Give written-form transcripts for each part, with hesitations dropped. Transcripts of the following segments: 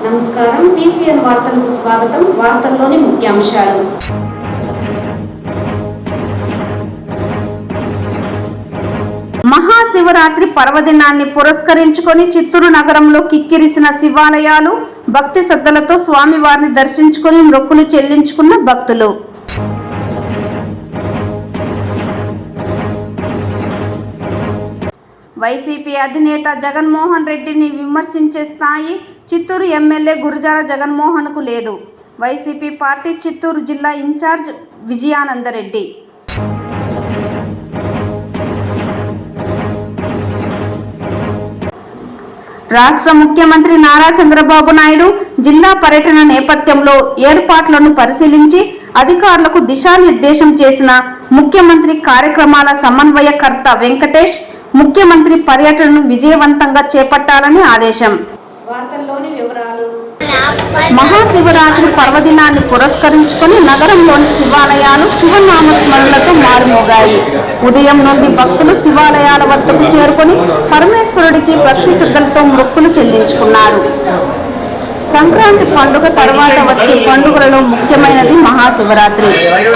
నమస్కారం, టీసీఎన్ వార్తలకు స్వాగతం. వార్తల్లోని ముఖ్యాంశాలు. మహాశివరాత్రి పర్వదినాన్ని పురస్కరించుకొని చిత్తూరు నగరంలో కిక్కిరిసిన శివాలయాలు, భక్తి శ్రద్ధలతో స్వామివారిని దర్శించుకొని మొక్కులు చెల్లించుకున్న భక్తులు. వైసీపీ అధినేత జగన్మోహన్ రెడ్డిని విమర్శించే స్థాయి చిత్తూరు ఎమ్మెల్యే గురజాల జగన్మోహన్కు లేదు. వైసీపీ పార్టీ చిత్తూరు జిల్లా ఇన్ఛార్జ్ విజయానందరెడ్డి. రాష్ట్ర ముఖ్యమంత్రి నారా చంద్రబాబు నాయుడు జిల్లా పర్యటన నేపథ్యంలో ఏర్పాట్లను పరిశీలించి అధికారులకు దిశానిర్దేశం చేసిన ముఖ్యమంత్రి కార్యక్రమాల సమన్వయకర్త వెంకటేష్ ముఖ్యమంత్రి పర్యటనను విజయవంతంగా చేపట్టాలని ఆదేశం. వార్తల్లోని వివరాలు. మహాశివరాత్రి పర్వదినాన్ని పురస్కరించుకొని నగరంలోని శివాలయాలు శివనామ స్మరణలతో మారుమోగాయి. ఉదయం నుండి భక్తులు శివాలయాల వద్దకు చేరుకొని పరమేశ్వరుడికి భక్తి శ్రద్ధలతో మొక్కులు చెల్లించుకున్నారు. సంక్రాంతి పండుగ తర్వాత వచ్చే పండుగలలో ముఖ్యమైనది మహాశివరాత్రి.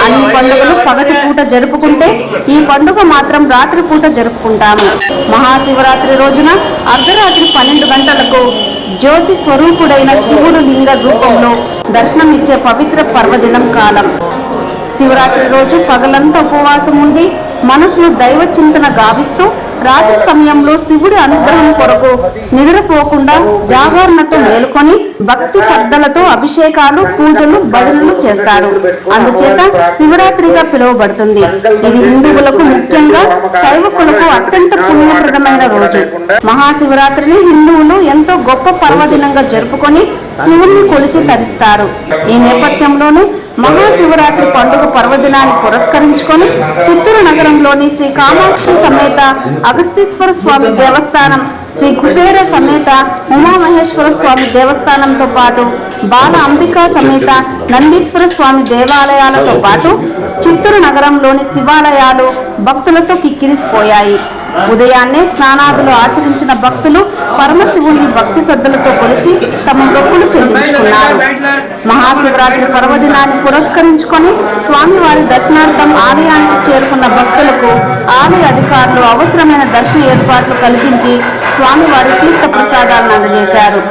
అన్ని పండుగలు పగటి పూట జరుపుకుంటే ఈ పండుగ మాత్రం రాత్రి పూట జరుపుకుంటాము. మహాశివరాత్రి రోజున అర్ధరాత్రి 12 గంటలకు జ్యోతి స్వరూపుడైన శివుడు లింగ రూపంలో దర్శనమిచ్చే పవిత్ర పర్వదినం కాలం. శివరాత్రి రోజు పగలంతా ఉపవాసం ఉండి మనసును దైవ చింతన గావిస్తూ రాత్రి సమయంలో శివుడి అనుగ్రహం కొరకు నిద్రపోకుండా జాగరణతో మేలుకొని భక్తి శ్రద్ధలతో అభిషేకాలు, పూజలు, భజనలు చేస్తారు. అందుచేత శివరాత్రిగా పిలువబడుతుంది. ఇది హిందువులకు, ముఖ్యంగా శైవకులకు అత్యంత పుణ్యప్రదమైన రోజు. మహాశివరాత్రిని హిందువులు ఎంతో గొప్ప పర్వదినంగా జరుపుకొని శివుణ్ణి కొలిచి తరిస్తారు. ఈ నేపథ్యంలోనే మహాశివరాత్రి పండుగ పర్వదినాన్ని పురస్కరించుకొని చిత్తూరు నగరంలోని శ్రీ కామాక్షి సమేత అగస్తీశ్వర స్వామి దేవస్థానం, శ్రీ కుబేర సమేత ఉమామహేశ్వర స్వామి దేవస్థానంతో పాటు బాల అంబికా సమేత నందీశ్వర స్వామి దేవాలయాలతో పాటు చిత్తూరు నగరంలోని శివాలయాలు భక్తులతో కిక్కిరిసిపోయాయి. ఉదయాన్నే స్నానాదులు ఆచరించిన భక్తులు పరమశివుని భక్తి శ్రద్ధలతో కొలిచి తమ మొక్కులు చెల్లించుకున్నారు. మహాశివరాత్రి పర్వదినాన్ని పురస్కరించుకొని స్వామివారి దర్శనార్థం ఆలయానికి చేరుకున్న భక్తులకు ఆలయ అధికారులు అవసరమైన దర్శన ఏర్పాట్లు కల్పించి స్వామివారి తీర్థ ప్రసాదాలను అందజేశారు.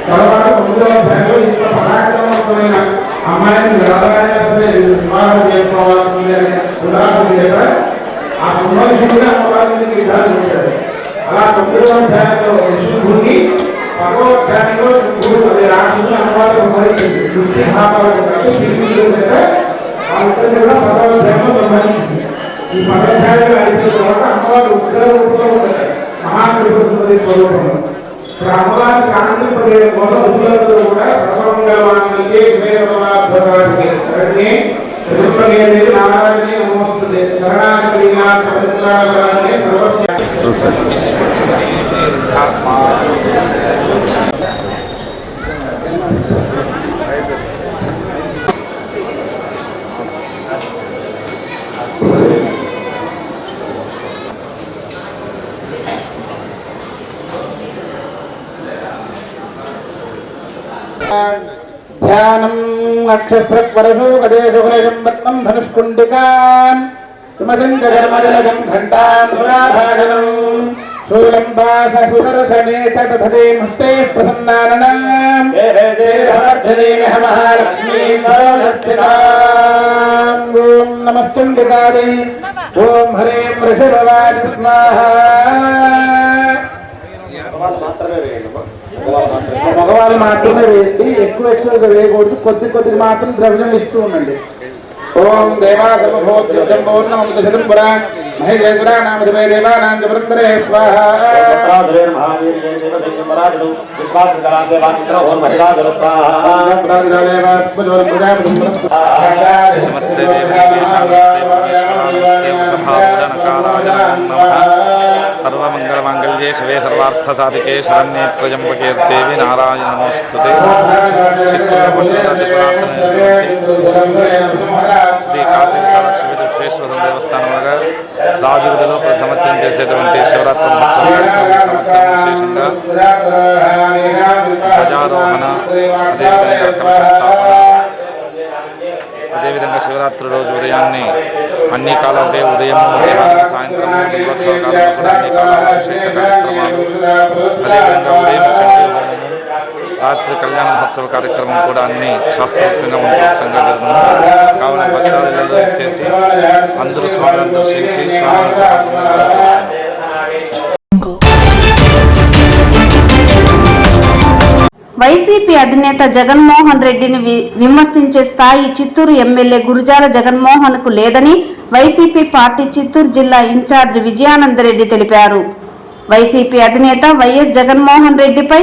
తర్వాత ముందులో పరాక్రమమైన అమ్మాయిని వివాహం చేసుకోవాల్సింది ఉదాహరణ చేశారు. ఆ సంబంధించిన అమ్మవారిని విధానం చేశారు. అలా 9వ అధ్యాయంలో విష్ణువుని భగవద్ధ్యానంలో అది రాక్షసులు అమ్మవారు సంబంధించింది. వృత్తి భావాలకు వాళ్ళిద్దరిని కూడా భగవద్ధ్యానంలో సంబంధించింది. ఈ పదాధ్యాయంలో అయిపోయిన తర్వాత అమ్మవారు ఉత్తర రూపంలో ఉంటారు. మహాత్రిపుర స్వరూపంలో అమ్మవారి శాంతిపడే మొదల ఊళ్ళతో కూడా ప్రథమంగా వానికి నారాయణ నమోస్తుంది శరణాగతి ధ్యానం నక్షత్రవరషు గదేషు హృదయం రత్నం ధనుష్కుండికాన్ సుమసింగర్మజలజం ఘంటాం సురాభాగనం శూలం బాససుదర్శనే చటధదే ముస్తే ప్రసన్నాననాం జయవర్ధనే మహాలక్ష్మీ సర్వస్థితాం ఓం నమస్కండికారి ఓం హరే వృషభవాయ స్వాహా మగవాళ్ళు మాత్రమే వేయండి, ఎక్కువగా వేయకూడదు, కొద్దిగా మాత్రం ద్రవ్యం ఇస్తూ ఉండండి. ఓం దేవాసర్వభూతపురా మహేంద్రా నామధమే దేవానాం జబృందరే స్వాహా నమస్తే సర్వమంగళమాంగళ్యే శివే సర్వార్థసాధికే శరణ్యే త్రయంబకే దేవి నారాయణ నమోస్తుతే. శ్రీ కాశీ విశాలాక్షి విశ్వేశ్వర దేవస్థానంగా రాజుగుడిలో ప్రతి సంవత్సరం చేసేటువంటి శివరాత్రి మహోత్సవం సంవత్సరం విశేషంగా ధ్వజారోహణ, అదేవిధంగా కలశస్థాపన, అదేవిధంగా శివరాత్రి రోజు ఉదయాన్నే అన్ని కాలం ఉదయం మధ్యాహ్నం సాయంత్రం లింగోద్భవ కాలంలో కూడా అన్ని కాలాల అభిషేక కార్యక్రమాలు, అదేవిధంగా ఉదయం చండీ హోమము, రాత్రి కళ్యాణ మహోత్సవ కార్యక్రమం కూడా అన్ని శాస్త్రోక్తంగా ఉన్నతంగా జరుగుతుంది. కావున భక్తాదులలో చేసి అందరూ స్వామిని దర్శించి స్వామిని వైసీపీ అధినేత జగన్మోహన్ రెడ్డిని విమర్శించే స్థాయి చిత్తూరు ఎమ్మెల్యే గురుజాల జగన్మోహన్కు లేదని వైసీపీ పార్టీ చిత్తూరు జిల్లా ఇన్ఛార్జ్ విజయానందరెడ్డి తెలిపారు. వైసీపీ అధినేత వైఎస్ జగన్మోహన్ రెడ్డిపై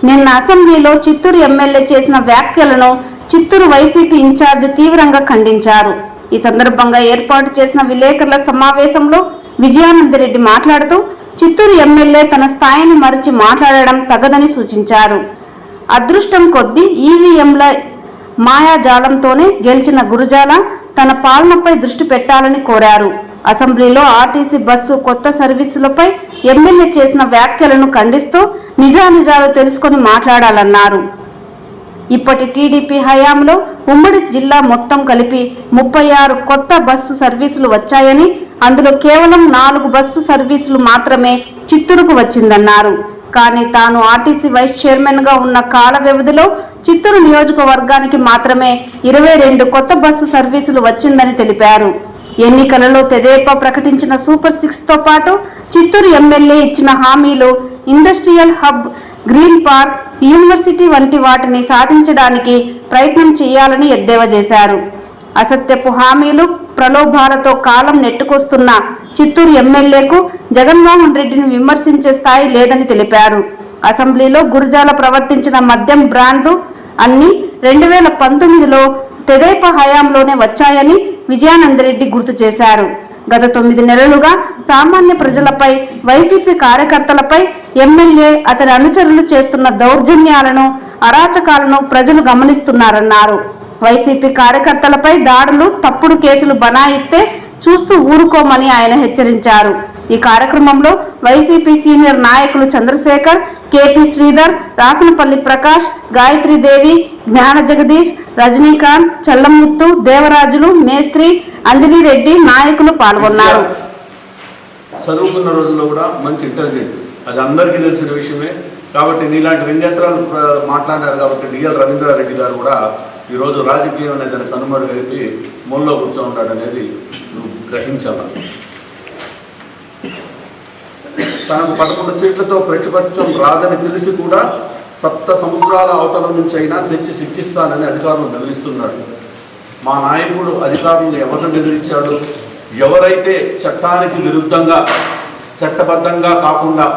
నిన్న అసెంబ్లీలో చిత్తూరు ఎమ్మెల్యే చేసిన వ్యాఖ్యలను చిత్తూరు వైసీపీ ఇన్ఛార్జ్ తీవ్రంగా ఖండించారు. ఈ సందర్భంగా ఏర్పాటు చేసిన విలేకరుల సమావేశంలో విజయానందరెడ్డి మాట్లాడుతూ చిత్తూరు ఎమ్మెల్యే తన స్థాయిని మరిచి మాట్లాడడం తగదని సూచించారు. అదృష్టం కొద్దీ ఈవీఎంల మాయాజాలంతోనే గెలిచిన గురుజాల తన పాలనపై దృష్టి పెట్టాలని కోరారు. అసెంబ్లీలో ఆర్టీసీ బస్సు కొత్త సర్వీసులపై ఎమ్మెల్యే చేసిన వ్యాఖ్యలను ఖండిస్తూ నిజానిజాలు తెలుసుకొని మాట్లాడాలన్నారు. ఇప్పటి టీడీపీ హయాంలో ఉమ్మడి జిల్లా మొత్తం కలిపి 36 కొత్త బస్సు సర్వీసులు వచ్చాయని, అందులో కేవలం 4 బస్సు సర్వీసులు మాత్రమే చిత్తూరుకు వచ్చిందన్నారు. కానీ తాను ఆర్టీసీ వైస్ చైర్మన్గా ఉన్న కాల వ్యవధిలో చిత్తూరు నియోజకవర్గానికి మాత్రమే 22 కొత్త బస్సు సర్వీసులు వచ్చిందని తెలిపారు. ఎన్నికలలో తెదేపా ప్రకటించిన సూపర్ 6తో పాటు చిత్తూరు ఎమ్మెల్యే ఇచ్చిన హామీలు industrial hub, green park, university వంటి వాటిని సాధించడానికి ప్రయత్నం చేయాలని ఎద్దేవా చేశారు. అసత్యపు హామీలు, ప్రలోభాలతో కాలం నెట్టుకొస్తున్న చిత్తూరు ఎమ్మెల్యేకు జగన్మోహన్ రెడ్డిని విమర్శించే స్థాయి లేదని తెలిపారు. అసెంబ్లీలో గురుజాల ప్రవర్తించిన మద్యం బ్రాండ్లు అన్ని 2019లో తెదేపా హయాంలోనే వచ్చాయని విజయానందరెడ్డి గుర్తు చేశారు. గత 9 నెలలుగా సామాన్య ప్రజలపై, వైసీపీ కార్యకర్తలపై ఎమ్మెల్యే, అతని అనుచరులు చేస్తున్న దౌర్జన్యాలను, అరాచకాలను ప్రజలు గమనిస్తున్నారన్నారు. వైసీపీ కార్యకర్తలపై దాడులు, తప్పుడు కేసులు బనాయిస్తే చూస్తూ ఊరుకోమని ఆయన హెచ్చరించారు. ఈ కార్యక్రమంలో వైసీపీ సీనియర్ నాయకులు చంద్రశేఖర్, కేపీ శ్రీధర్, రాసనపల్లి ప్రకాష్, గాయత్రీదేవి, జ్ఞాన జగదీష్, రజనీకాంత్, చల్లముత్తు, దేవరాజులు, మేస్త్రి, అంజలిరెడ్డి నాయకులు పాల్గొన్నారు. చదువుకున్న రోజుల్లో కూడా మంచి ఇంటెలిజెంట్, అది అందరికీ తెలిసిన విషయమే. కాబట్టి నీలాంటి విన్యాసాలు మాట్లాడారు కాబట్టి డిఎల్ రవీంద్రారెడ్డి గారు కూడా ఈరోజు రాజకీయం అనేది దాన్ని కనుమరుగైపి మూలలో కూర్చో ఉంటాడు అనేది నువ్వు గ్రహించాలి. తనకు 11 సీట్లతో ప్రతిపక్షం రాదని తెలిసి కూడా 7 సముద్రాల అవతల నుంచి అయినా తెచ్చి శిక్షిస్తానని అధికారులు బెదిరిస్తున్నాడు. మా నాయకుడు అధికారులను ఎవరిని బెదిరించాడు? ఎవరైతే చట్టానికి విరుద్ధంగా, చట్టబద్ధంగా కాకుండా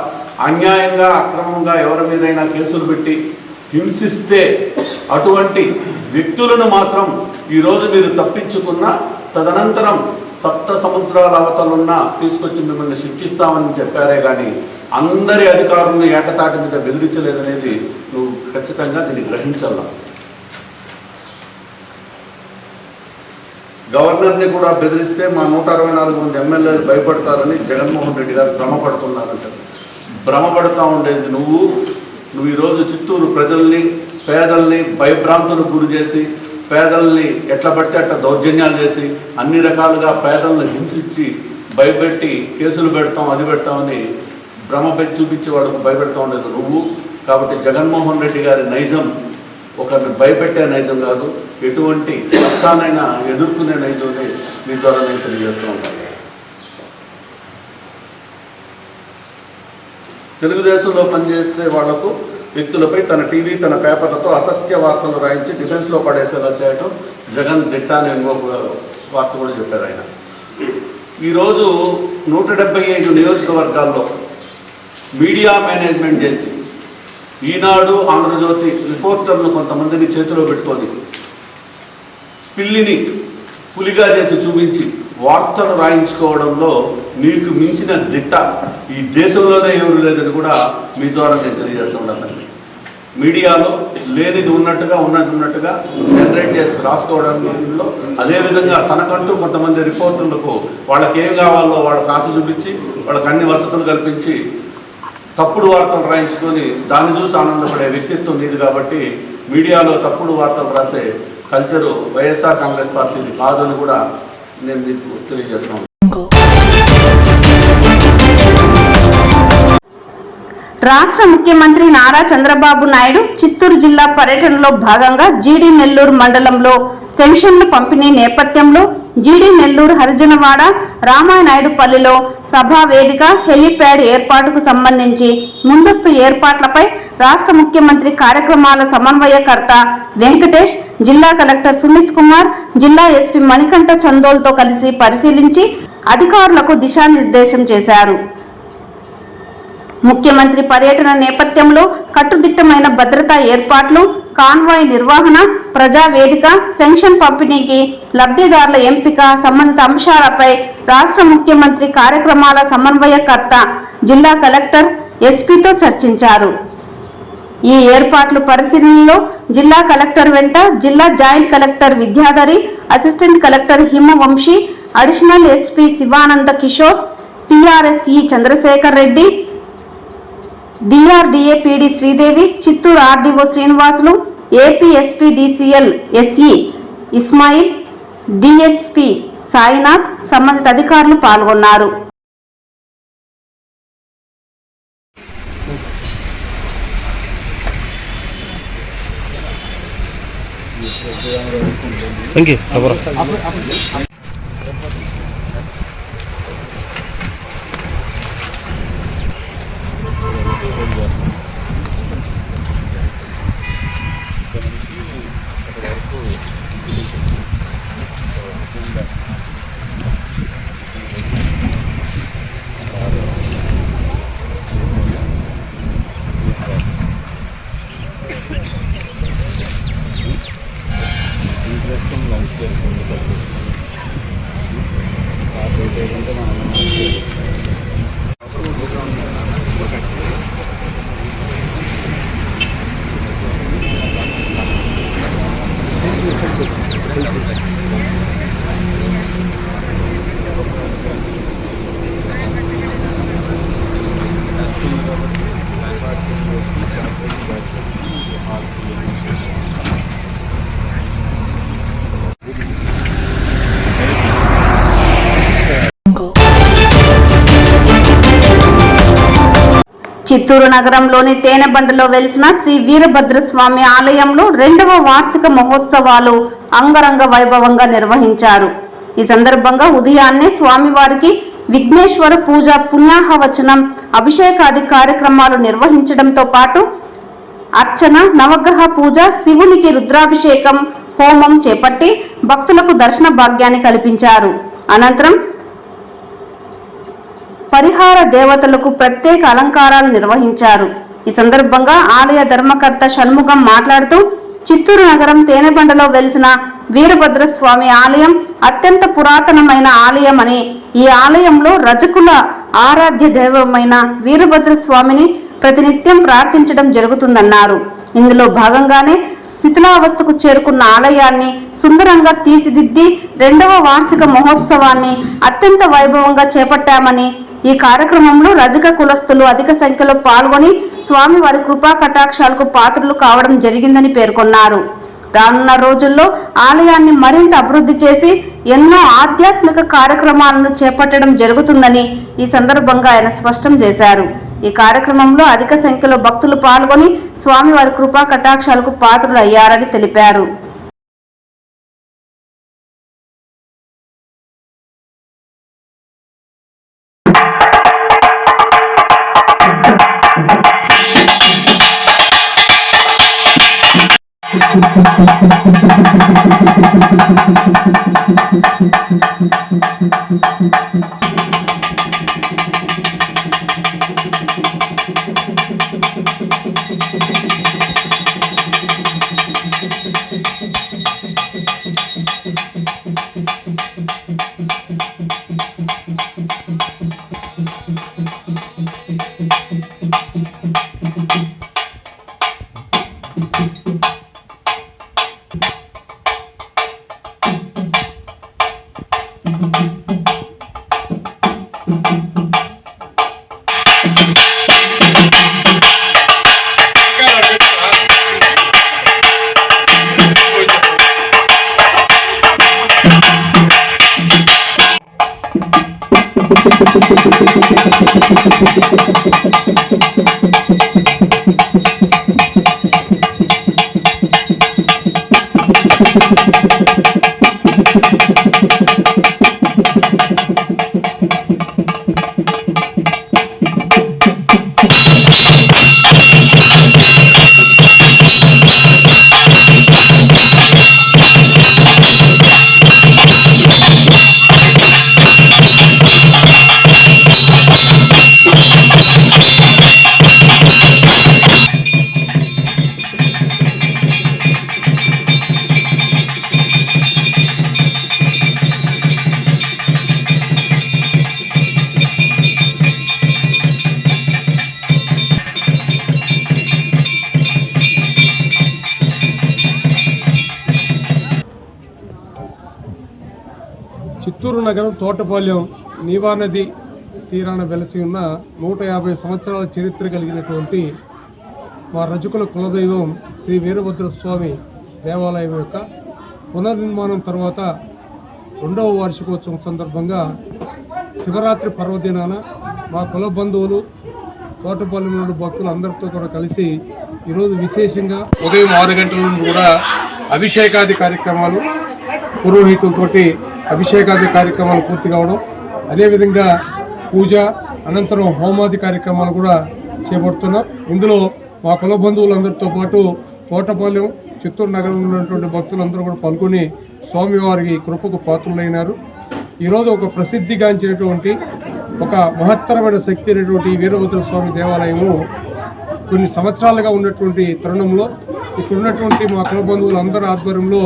అన్యాయంగా, అక్రమంగా ఎవరి మీదైనా కేసులు పెట్టి హింసిస్తే అటువంటి వ్యక్తులను మాత్రం ఈరోజు మీరు తప్పించుకున్న తదనంతరం సప్త సముద్రాల అవతలున్న తీసుకొచ్చి మిమ్మల్ని శిక్షిస్తామని చెప్పారే కానీ అందరి అధికారులను ఏకతాటి మీద బెదిరించలేదనేది నువ్వు ఖచ్చితంగా దీన్ని గ్రహించాల. గవర్నర్ని కూడా బెదిరిస్తే మా 164 మంది ఎమ్మెల్యేలు భయపడతారని జగన్మోహన్ రెడ్డి గారు భ్రమపడుతున్నారంట. భ్రమపడుతూ ఉండేది నువ్వు ఈరోజు చిత్తూరు ప్రజల్ని, పేదల్ని భయభ్రాంతులకు గురి చేసి, పేదల్ని ఎట్లా బట్టి అట్లా దౌర్జన్యాలు చేసి, అన్ని రకాలుగా పేదలను హింసించి భయపెట్టి కేసులు పెడతాం, అది పెడతామని భ్రమ చూపించి వాళ్ళకు భయపెడతా ఉండేది నువ్వు. కాబట్టి జగన్మోహన్ రెడ్డి గారి నైజం ఒకరిని భయపెట్టే నైజం కాదు, ఎటువంటి కష్టానైనా ఎదుర్కొనే నైజంని మీ ద్వారా నేను తెలియజేస్తూ ఉంటాను. తెలుగుదేశంలో పనిచేసే వాళ్లకు వ్యక్తులపై తన టీవీ, తన పేపర్లతో అసత్య వార్తలు రాయించి డిఫెన్స్లో పడేసేలా చేయటం జగన్ దిట్ట అని ఇంకొక వార్త కూడా చెప్పారు ఆయన. ఈరోజు 175 నియోజకవర్గాల్లో మీడియా మేనేజ్మెంట్ చేసి ఈనాడు, ఆంధ్రజ్యోతి రిపోర్టర్లు కొంతమందిని చేతిలో పెట్టుకొని పిల్లిని పులిగా చేసి చూపించి వార్తలు రాయించుకోవడంలో నీకు మించిన దిట్ట ఈ దేశంలోనే ఎవరు లేదని కూడా మీ ద్వారా నేను తెలియజేస్తూ ఉన్నాను. మీడియాలో లేనిది ఉన్నట్టుగా ఉన్నట్టుగా జనరేట్ చేసి రాసుకోవడంలో, అదేవిధంగా తనకంటూ కొంతమంది రిపోర్టర్లకు వాళ్ళకి ఏం కావాలో వాళ్ళకి ఆశ చూపించి వాళ్ళకి అన్ని వసతులు కల్పించి తప్పుడు వార్తలు రాయించుకొని దాన్ని చూసి ఆనందపడే వ్యక్తిత్వం నీది. కాబట్టి మీడియాలో తప్పుడు వార్తలు రాసే కల్చరు వైఎస్ఆర్ కాంగ్రెస్ పార్టీది కాదని కూడా నేను మీకు తెలియజేస్తున్నాను. రాష్ట్ర ముఖ్యమంత్రి నారా చంద్రబాబు నాయుడు చిత్తూరు జిల్లా పర్యటనలో భాగంగా జీడీ నెల్లూరు మండలంలో పెన్షన్ల పంపిణీ నేపథ్యంలో జీడీ నెల్లూరు హరిజనవాడ రామానాయుడుపల్లిలో సభా వేదిక, హెలీప్యాడ్ ఏర్పాటుకు సంబంధించి ముందస్తు ఏర్పాట్లపై రాష్ట్ర ముఖ్యమంత్రి కార్యక్రమాల సమన్వయకర్త వెంకటేష్, జిల్లా కలెక్టర్ సుమిత్ కుమార్, జిల్లా ఎస్పీ మణికంఠ చందోల్తో కలిసి పరిశీలించి అధికారులకు దిశానిర్దేశం చేశారు. ముఖ్యమంత్రి పర్యటన నేపథ్యంలో కట్టుదిట్టమైన భద్రతా ఏర్పాట్లు, కాన్వాయ్ నిర్వహణ, ప్రజావేదిక, పెన్షన్ పంపిణీకి లబ్ధిదారుల ఎంపిక సంబంధిత అంశాలపై రాష్ట్ర ముఖ్యమంత్రి కార్యక్రమాల సమన్వయకర్త జిల్లా కలెక్టర్, ఎస్పీతో చర్చించారు. ఈ ఏర్పాట్ల పరిశీలనలో జిల్లా కలెక్టర్ వెంట జిల్లా joint collector Vidyadhari, assistant collector Himavamshi, additional SP Shivananda Kishore, TRSE Chandrashekar Reddy, DRDA PD Sridevi, Chittoor RDO Srinivasulu, AP SP DCL SE Ismail, DSP Sainath సంబంధిత అధికారులు పాల్గొన్నారు. చిత్తూరు నగరంలోని తేనెబండలో వెలిసిన శ్రీ వీరభద్రస్వామి ఆలయంలో 2వ వార్షిక మహోత్సవాలు అంగరంగ వైభవంగా నిర్వహించారు. ఈ సందర్భంగా ఉదయాన్నే స్వామివారికి విఘ్నేశ్వర పూజ, పుణ్యాహవచనం, అభిషేకాది కార్యక్రమాలు నిర్వహించడంతో పాటు అర్చన, నవగ్రహ పూజ, శివునికి రుద్రాభిషేకం, హోమం చేపట్టి భక్తులకు దర్శన భాగ్యాన్ని కల్పించారు. అనంతరం పరిహార దేవతలకు ప్రత్యేక అలంకారాలు నిర్వహించారు. ఈ సందర్భంగా ఆలయ ధర్మకర్త షణ్ముగం మాట్లాడుతూ చిత్తూరు నగరం తేనెబండలో వెలిసిన వీరభద్రస్వామి ఆలయం అత్యంత పురాతనమైన ఆలయం అని, ఈ ఆలయంలో రజకుల ఆరాధ్య దైవమైన వీరభద్రస్వామిని ప్రతినిత్యం ప్రార్థించడం జరుగుతుందన్నారు. ఇందులో భాగంగానే శిథిలావస్థకు చేరుకున్న ఆలయాన్ని సుందరంగా తీర్చిదిద్ది 2వ వార్షిక మహోత్సవాన్ని అత్యంత వైభవంగా చేపట్టామని, ఈ కార్యక్రమంలో రజక కులస్తులు అధిక సంఖ్యలో పాల్గొని స్వామివారి కృపా కటాక్షాలకు పాత్రలు కావడం జరిగిందని పేర్కొన్నారు. రానున్న రోజుల్లో ఆలయాన్ని మరింత అభివృద్ధి చేసి ఎన్నో ఆధ్యాత్మిక కార్యక్రమాలను చేపట్టడం జరుగుతుందని ఈ సందర్భంగా ఆయన స్పష్టం చేశారు. ఈ కార్యక్రమంలో అధిక సంఖ్యలో భక్తులు పాల్గొని స్వామివారి కృపా కటాక్షాలకు పాత్రలు అయ్యారని తెలిపారు. చిత్తూరు నగరం తోటపాలెం నీవా నది తీరాన వెలసి ఉన్న 150 సంవత్సరాల చరిత్ర కలిగినటువంటి మా రజకుల కులదైవం శ్రీ వీరభద్రస్వామి దేవాలయం యొక్క పునర్నిర్మాణం తర్వాత 2వ వార్షికోత్సవం సందర్భంగా శివరాత్రి పర్వదినాన మా కుల బంధువులు తోటపాలెంలోని భక్తులు అందరితో కూడా కలిసి ఈరోజు విశేషంగా ఉదయం 6 గంటల నుండి కూడా అభిషేకాది కార్యక్రమాలు పురోహితులతోటి అభిషేకాది కార్యక్రమాలు పూర్తి కావడం, అదేవిధంగా పూజ అనంతరం హోమాది కార్యక్రమాలు కూడా చేపడుతున్నాం. ఇందులో మా కుల బంధువులందరితో పాటు తోటపాలెం చిత్తూరు నగరంలో ఉన్నటువంటి భక్తులందరూ కూడా పాల్గొని స్వామివారికి కృపకు పాత్రులైనారు. ఈరోజు ఒక ప్రసిద్ధిగాంచినటువంటి ఒక మహత్తరమైన శక్తి అయినటువంటి వీరభద్రస్వామి దేవాలయము కొన్ని సంవత్సరాలుగా ఉన్నటువంటి తరుణంలో ఇక్కడ ఉన్నటువంటి మా కుల బంధువులు అందరి ఆధ్వర్యంలో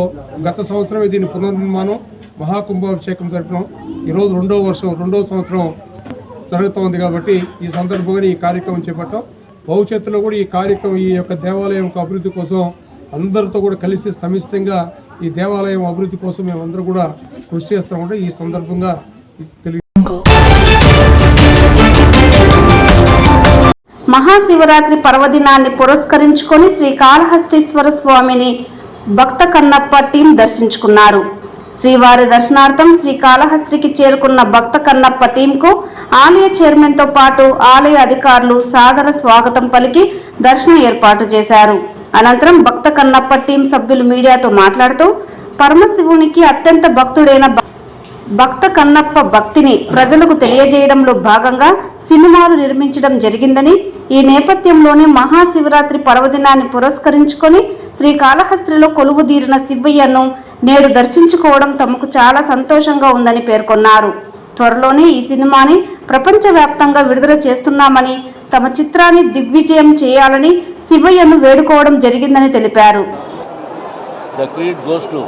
గత సంవత్సరమే దీని పునర్నిర్మాణం మహాకుంభాభిషేకం జరిపినాం. ఈరోజు 2వ సంవత్సరం జరుగుతోంది కాబట్టి ఈ సందర్భంగా ఈ కార్యక్రమం చేపట్టాం. భవిష్యత్తులో కూడా ఈ యొక్క దేవాలయం అభివృద్ధి కోసం అందరితో కూడా కలిసి సమిష్టంగా ఈ దేవాలయం అభివృద్ధి కోసం మేమందరూ కూడా కృషి చేస్తామంటే ఈ సందర్భంగా మహాశివరాత్రి పర్వదినాన్ని పురస్కరించుకొని శ్రీకాళహస్తీశ్వర స్వామిని భక్త కన్నప్ప టీం దర్శించుకున్నారు. శ్రీవారి దర్శనార్థం శ్రీకాళహస్తికి చేరుకున్న భక్త కన్నప్ప టీంకు ఆలయ చైర్మన్తో పాటు ఆలయ అధికారులు సాదర స్వాగతం పలికి దర్శనం ఏర్పాటు చేశారు. అనంతరం భక్త కన్నప్ప టీం సభ్యులు మీడియాతో మాట్లాడుతూ పరమశివునికి అత్యంత భక్తుడైన భక్త కన్నప్ప భక్తిని ప్రజలకు తెలియజేయడంలో భాగంగా సినిమాలు నిర్మించడం జరిగిందని, ఈ నేపథ్యంలోనే మహాశివరాత్రి పర్వదినాన్ని పురస్కరించుకొని శ్రీకాళహస్తిలో కొలువుదీరిన శివయ్యను నేడు దర్శించుకోవడం తమకు చాలా సంతోషంగా ఉందని పేర్కొన్నారు. త్వరలోనే ఈ సినిమాని ప్రపంచవ్యాప్తంగా విడుదల చేస్తున్నామని, తమ చిత్రాన్ని దిగ్విజయం చేయాలని శివయ్యను వేడుకోవడం జరిగిందని తెలిపారు. The creed goes to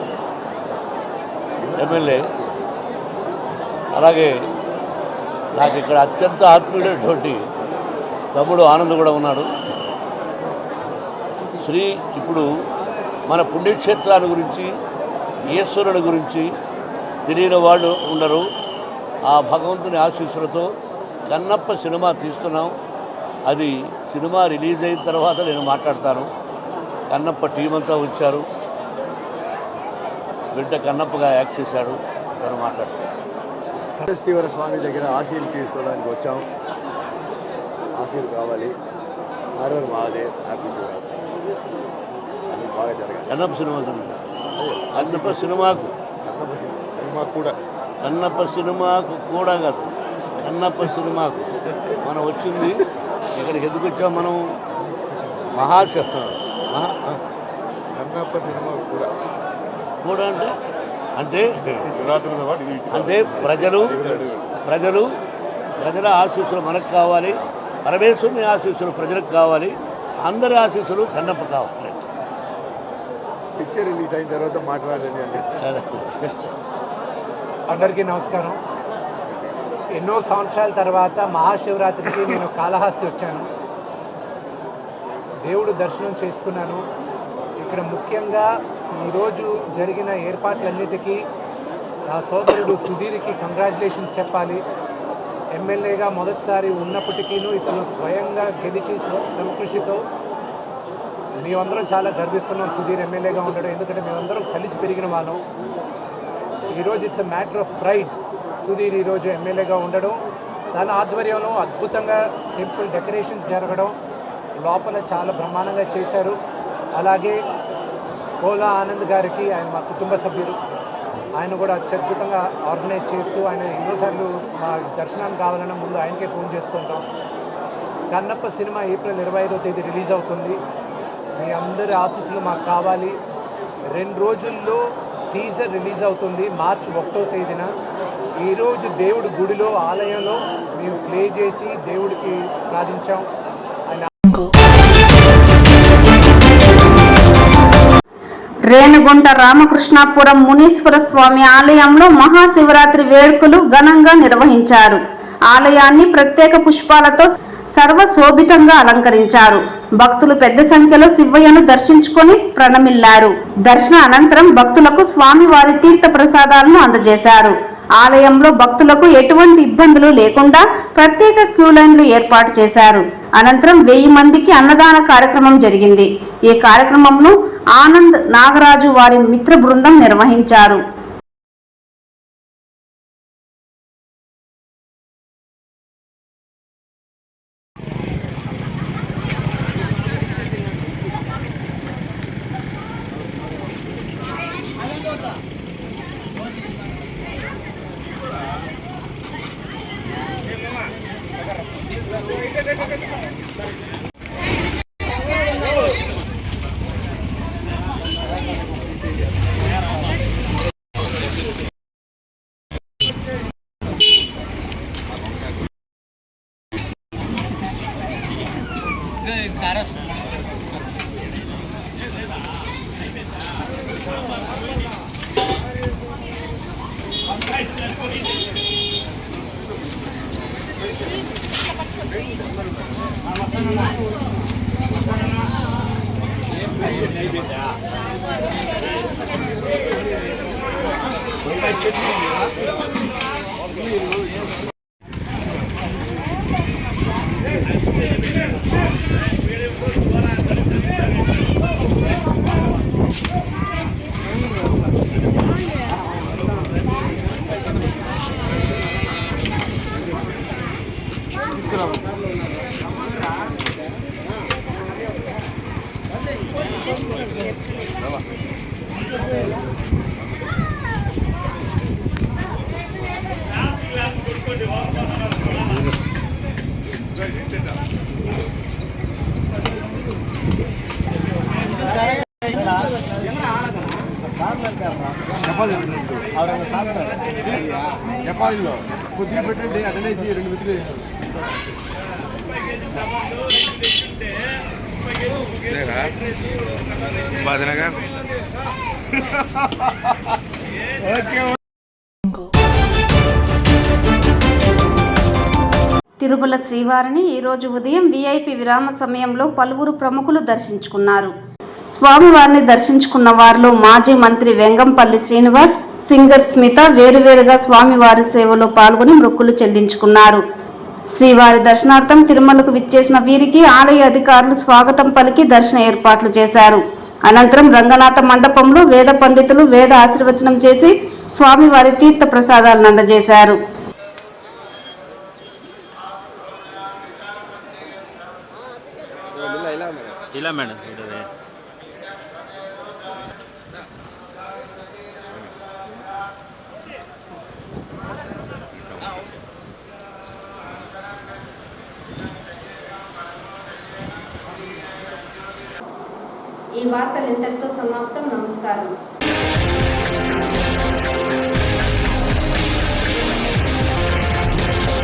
MLA. అలాగే నాకు ఇక్కడ అత్యంత ఆత్మీయుడైనటువంటి తమ్ముడు ఆనంద్ కూడా ఉన్నాడు. ఇప్పుడు మన పుణ్యక్షేత్రాల గురించి, ఈశ్వరుడి గురించి తెలియని వాళ్ళు ఉండరు. ఆ భగవంతుని ఆశీస్సులతో కన్నప్ప సినిమా తీస్తున్నాం. అది సినిమా రిలీజ్ అయిన తర్వాత నేను మాట్లాడతాను. కన్నప్ప టీం అంతా వచ్చారు. బిడ్డ కన్నప్పగా యాక్ట్ చేశాడు. తను మాట్లాడతాను. తీవ్ర స్వామి దగ్గర ఆశీలు తీసుకోవడానికి వచ్చాం. ఆశీలు కావాలి. Horror Mahadev, happy Shivaratri. అది బాగా జరగాలి. కన్నప్ప సినిమా కన్నప్ప సినిమాకు కూడా కాదు, కన్నప్ప సినిమాకు మనం వచ్చింది. ఇక్కడికి ఎందుకు వచ్చాం మనం? కన్నప్ప సినిమా కూడా అంటే అంటే ప్రజల ఆశీస్సులు మనకు కావాలి. పరమేశ్వరుని ఆశీస్సులు ప్రజలకు కావాలి. అందరి ఆశీస్సులు కన్నప్ప కావాలి. పిక్చర్ రిలీజ్ అయిన తర్వాత మాట్లాడాలని అండి. అందరికీ నమస్కారం. ఎన్నో సంవత్సరాల తర్వాత మహాశివరాత్రికి నేను కాళహస్తి వచ్చాను. దేవుడు దర్శనం చేసుకున్నాను. ఇక్కడ ముఖ్యంగా ఈరోజు జరిగిన ఏర్పాట్లన్నిటికీ నా సోదరుడు సుధీర్కి కంగ్రాచులేషన్స్ చెప్పాలి. ఎమ్మెల్యేగా మొదటిసారి ఉన్నప్పటికీ ఇతను స్వయంగా గెలిచి సంకృషితో మేమందరం చాలా గర్విస్తున్నాం సుధీర్ ఎమ్మెల్యేగా ఉండడం. ఎందుకంటే మేమందరం కలిసి పెరిగిన వాళ్ళం. ఈరోజు it's a matter of pride. Sudheer ఈరోజు ఎమ్మెల్యేగా ఉండడం, తన ఆధ్వర్యంలో అద్భుతంగా టెంపుల్ డెకరేషన్స్ జరగడం, లోపల చాలా బ్రహ్మాండంగా చేశారు. అలాగే కోలా ఆనంద్ గారికి, ఆయన మా కుటుంబ సభ్యులు, ఆయన కూడా అత్యద్భుతంగా ఆర్గనైజ్ చేస్తూ ఆయన ఎన్నోసార్లు మా దర్శనానికి కావాలన్నా ముందు ఆయనకే ఫోన్ చేస్తుంటాం. కన్నప్ప సినిమా ఏప్రిల్ 25వ తేదీ రిలీజ్ అవుతుంది. మీ అందరి ఆశీస్సులు మాకు కావాలి. 2 రోజుల్లో టీజర్ రిలీజ్ అవుతుంది మార్చి 1వ తేదీన. ఈరోజు దేవుడి గుడిలో ఆలయంలో మేము ప్లే చేసి దేవుడికి ప్రార్థించాం. రేణుగుంట రామకృష్ణాపురం మునీశ్వర స్వామి ఆలయంలో మహాశివరాత్రి వేడుకలు ఘనంగా నిర్వహించారు. ఆలయాన్ని ప్రత్యేక పుష్పాలతో సర్వశోభితంగా అలంకరించారు. భక్తులు పెద్ద సంఖ్యలో శివయ్యను దర్శించుకొని ప్రణమిల్లారు. దర్శన అనంతరం భక్తులకు స్వామివారి తీర్థ ప్రసాదాలను అందజేశారు. ఆలయంలో భక్తులకు ఎటువంటి ఇబ్బందులు లేకుండా ప్రత్యేక క్యూ లైన్లు ఏర్పాటు చేశారు. అనంతరం 1000 మందికి అన్నదాన కార్యక్రమం జరిగింది. ఈ కార్యక్రమంను ఆనంద్ నాగరాజు వారి మిత్ర బృందం నిర్వహించారు. జపాన్లో కొద్దిగా పెట్టండి అటెండెన్స్ 2 మిత్రులు బాధనగా తిరుమల శ్రీవారిని ఈరోజు ఉదయం వీఐపీ విరామ సమయంలో పలువురు ప్రముఖులు దర్శించుకున్నారు. స్వామివారిని దర్శించుకున్న వారిలో మాజీ మంత్రి వెంగంపల్లి శ్రీనివాస్, సింగర్ స్మిత వేరువేరుగా స్వామివారి సేవలో పాల్గొని మొక్కులు చెల్లించుకున్నారు. శ్రీవారి దర్శనార్థం తిరుమలకు విచ్చేసిన వీరికి ఆలయ అధికారులు స్వాగతం పలికి దర్శన ఏర్పాట్లు చేశారు. అనంతరం రంగనాథ మండపంలో వేద పండితులు వేద ఆశీర్వచనం చేసి స్వామివారి తీర్థ ప్రసాదాలను అందజేశారు. ఈ వార్తలు ఇంతటితో సమాప్తం. నమస్కారం.